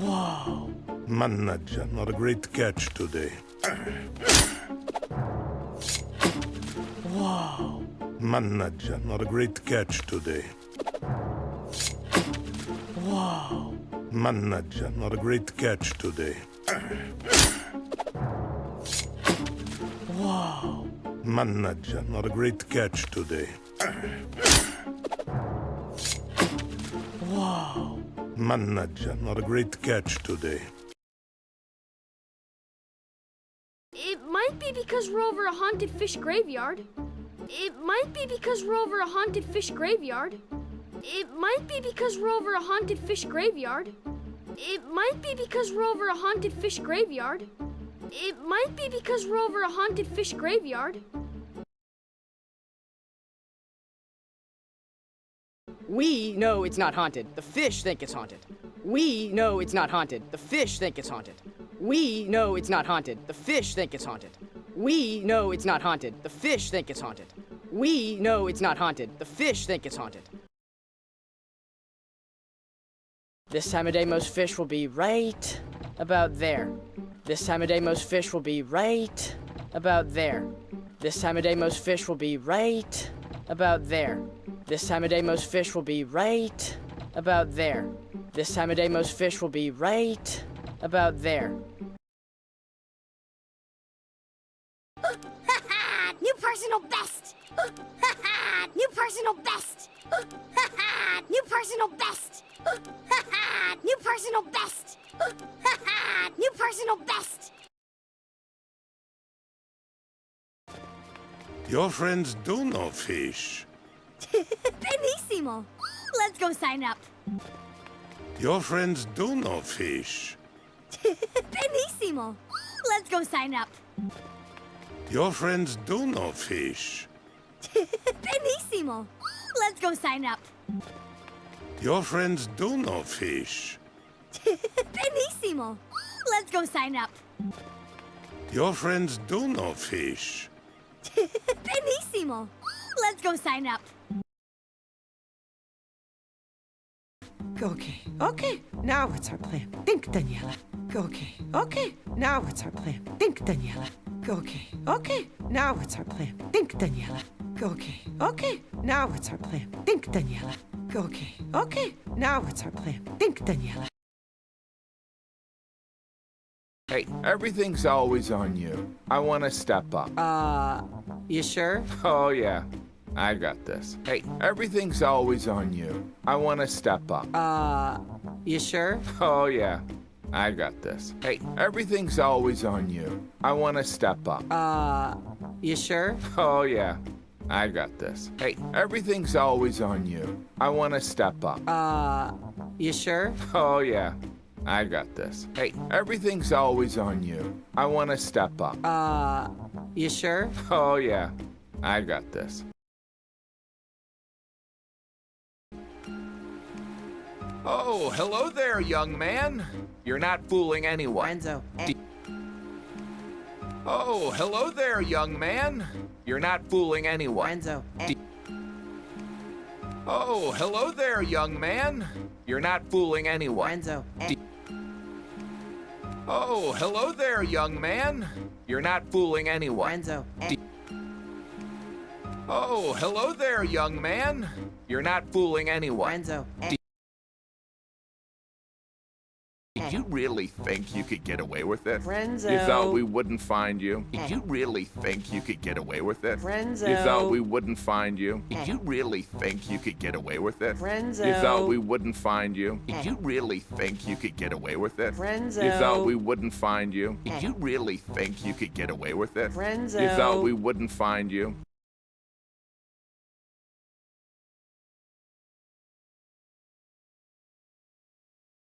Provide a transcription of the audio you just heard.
Wow. Mannaggia, not a great catch today. Wow. Mannaggia, not a great catch today. Wow. Mannaggia, not a great catch today. Wow. Mannaggia, not a great catch today. Wow. Mannaggia, not a great catch today. It might be because we're over a haunted fish graveyard. It might be because we're over a haunted fish graveyard. It might be because we're over a haunted fish graveyard. It might be because we're over a haunted fish graveyard. It might be because we're over a haunted fish graveyard. We know it's not haunted. The fish think it's haunted. We know it's not haunted. The fish think it's haunted. We know it's not haunted. The fish think it's haunted. We know it's not haunted. The fish think it's haunted. We know it's not haunted. The fish think it's haunted. This time of day, most fish will be right about there. This time of day, most fish will be right about there. This time of day, most fish will be right about there. This time of day, most fish will be right about there. This time of day, most fish will be right about there. New personal best! New personal best! New personal best! New personal best! New personal best! Your friends do know fish. Benissimo! Let's go sign up. Your friends do know fish. Benissimo! Let's go sign up. Your friends do know fish. Benissimo! Let's go sign up. Your friends do know fish. Benissimo! Let's go sign up. Your friends do know fish. Benissimo! Let's go sign up. Okay, now what's our plan? Think, Daniela. Okay, now what's our plan? Think, Daniela. Okay, now what's our plan? Think, Daniela. Okay, now what's our plan? Think, Daniela. Okay, now what's our plan? Think, Daniela. Hey, everything's always on you. I want to step up. You sure? Oh, yeah. I got this. Hey, everything's always on you. I want to step up. You sure? Oh, yeah. I got this. Hey, everything's always on you. I want to step up. You sure? Oh, yeah. I got this. Hey, everything's always on you. I want to step up. You sure? Oh, yeah. I got this. Hey, everything's always on you. I want to step up. You sure? Oh, yeah. I got this. Oh, hello there, young man. You're not fooling anyone. Renzo. Oh, hello there, young man. You're not fooling anyone. Renzo. Oh, hello there, young man. You're not fooling anyone. Renzo. Oh, hello there, young man. You're not fooling anyone. Renzo. Oh, hello there, young man. You're not fooling anyone. Renzo. Did you really think you could get away with it? Renzo. You thought we wouldn't find you? Did you really think you could get away with it? Renzo. You thought we wouldn't find you? Did you really think you could get away with it? Renzo. You thought we wouldn't find you? Did you really think you could get away with it? Renzo. You thought we wouldn't find you? Did you really think you could get away with it? Renzo. You thought we wouldn't find you?